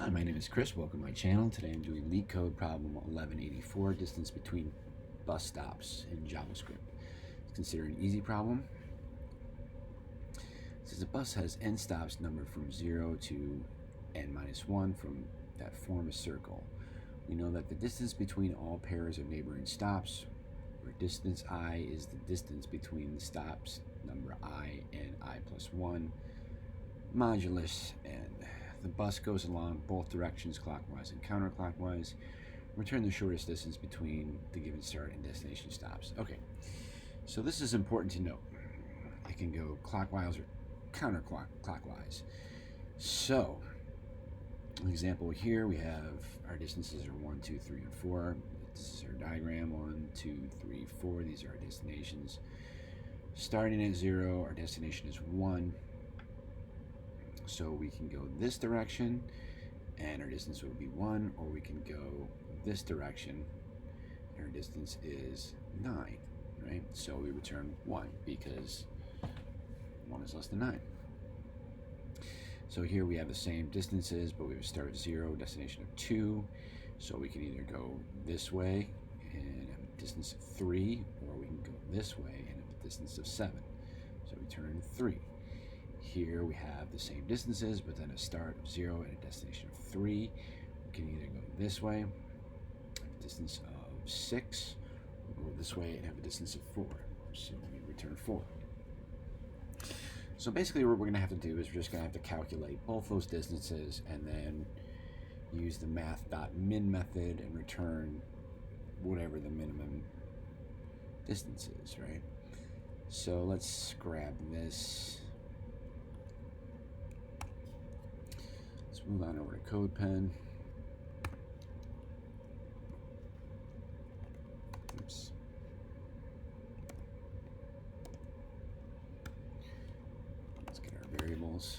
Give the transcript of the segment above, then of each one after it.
Hi, my name is Chris. Welcome to my channel. Today I'm doing Leetcode problem 1184, distance between bus stops in JavaScript. It's considered an easy problem. It says a bus has n stops numbered from 0 to n-1 that form a circle. We know that the distance between all pairs of neighboring stops, where distance I is the distance between the stops number I and I+1, modulus n. The bus goes along both directions, clockwise and counterclockwise. Return the shortest distance between the given start and destination stops. Okay, so this is important to note. It can go clockwise or counterclockwise. So, an example here, we have our distances are 1, 2, 3, and 4. This is our diagram, 1, 2, 3, 4. These are our destinations. Starting at 0, our destination is 1. So we can go this direction and our distance would be 1, or we can go this direction and our distance is 9, right? So we return 1 because 1 is less than 9. So here we have the same distances, but we have a start of 0, destination of 2. So we can either go this way and have a distance of 3, or we can go this way and have a distance of 7. So return 3. Here we have the same distances, but then a start of 0 and a destination of 3. We can either go this way, have a distance of 6, or go this way and have a distance of 4. So we return 4. So basically what we're going to have to do is we're just going to have to calculate both those distances and then use the math.min method and return whatever the minimum distance is, right? So let's grab this. Move on over to CodePen. Oops. Let's get our variables.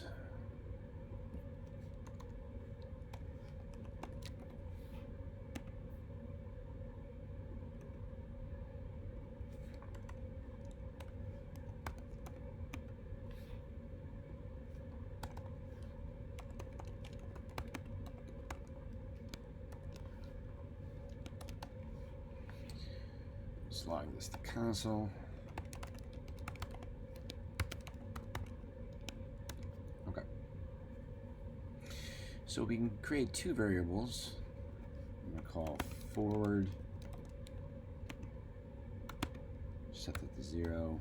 Log this to console. Okay. So we can create two variables. I'm going to call forward, set that to 0,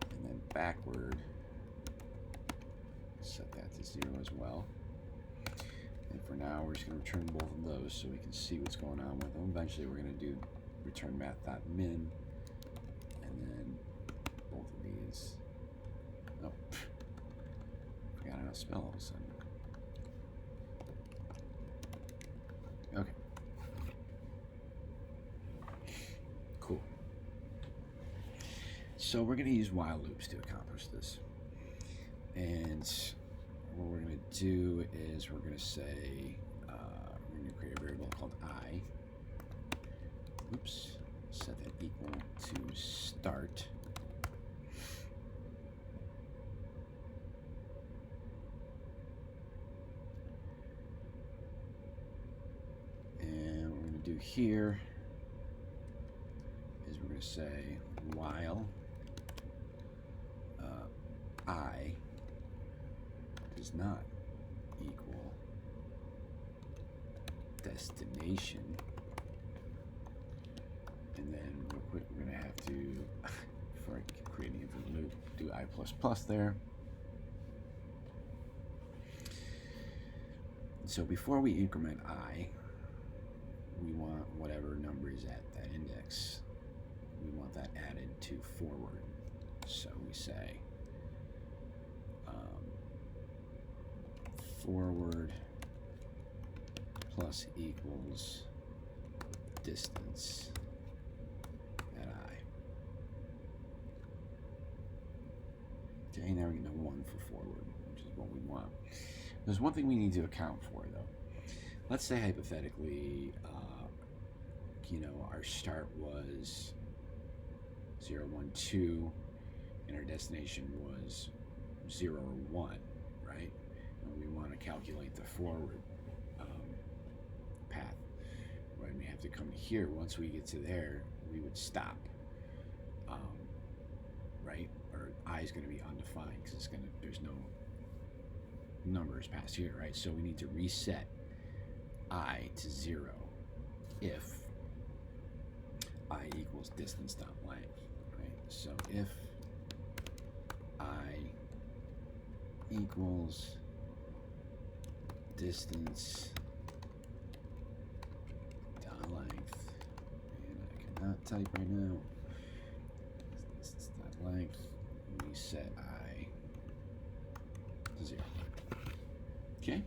and then backward, set that to 0 as well. And for now, we're just going to return both of those so we can see what's going on with them. Eventually, we're going to do return math.min, and then both of these. Oh, forgot how to spell all of a sudden. Okay. Cool. So we're going to use while loops to accomplish this. And what we're going to do is we're going to say, we're going to create a variable called I. Oops, set that equal to start. And what we're going to do here is we're going to say while I does not equal destination. And then real quick, we're going to have to, before I create an infinite loop, do I++ there. So before we increment I, we want whatever number is at that index, we want that added to forward. So we say forward plus equals distance at I. Okay, now we're getting a 1 for forward, which is what we want. There's one thing we need to account for, though. Let's say hypothetically, our start was 0, 1, 2, and our destination was 0 or 1, right? And we want to calculate the forward path. Right, we have to come here. Once we get to there, we would stop. Right, or I is going to be undefined because it's going to. There's no numbers past here, right? So we need to reset I to 0 if I equals distance dot length, right? So if I equals distance dot length, and I cannot type right now. Distance dot length, we set I to 0. Okay.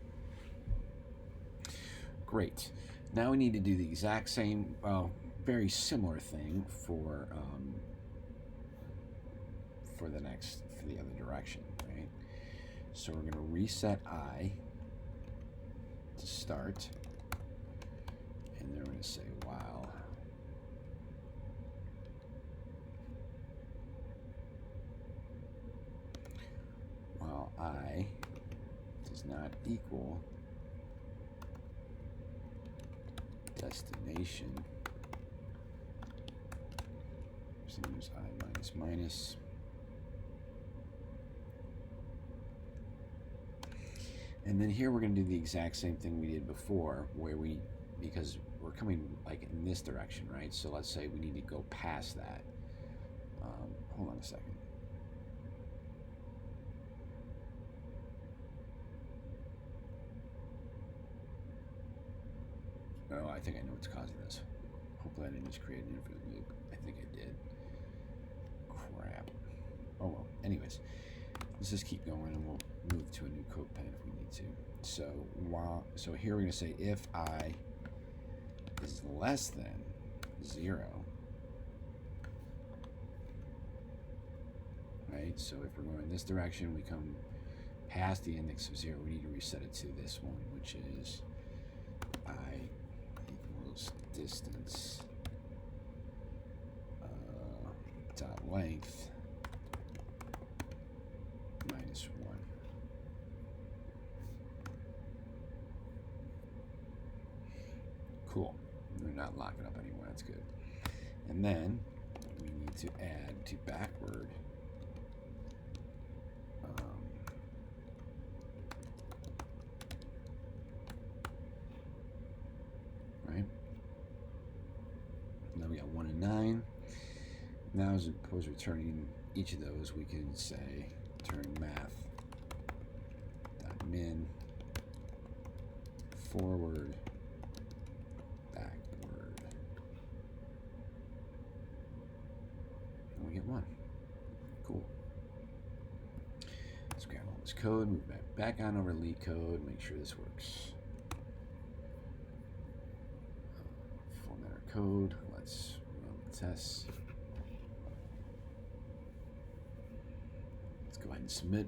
Great. Now we need to do the exact same, very similar thing for the other direction, right? So we're going to reset I to start, and then we're going to say while I does not equal destination, use I minus minus, and then here we're going to do the exact same thing we did before, where because we're coming like in this direction, right? So let's say we need to go past that. Hold on a second. Oh, I think I know what's causing this. Hopefully I didn't just create an infinite loop. I think I did. Crap. Oh well. Anyways, let's just keep going and we'll move to a new code pen if we need to. So here we're going to say if I is less than 0, right? So if we're going this direction, we come past the index of 0, we need to reset it to this one, which is I equals distance dot length minus 1. Cool. We're not locking up anymore. That's good. And then we need to add to backward right? Now we got 1 and 9. Now as opposed to returning each of those, we can say turn math dot min forward backward, and we get 1. Cool. Let's grab all this code, move back on over to Leetcode, make sure this works. Format our code. Let's run the tests. Let's go ahead and submit.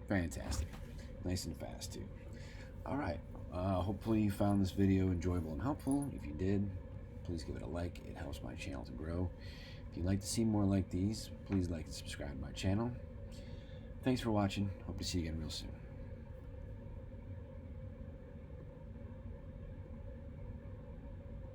Fantastic. Nice and fast too. All right. Hopefully you found this video enjoyable and helpful. If you did, please give it a like. It helps my channel to grow. If you'd like to see more like these, please like and subscribe to my channel. Thanks for watching. Hope to see you again real soon.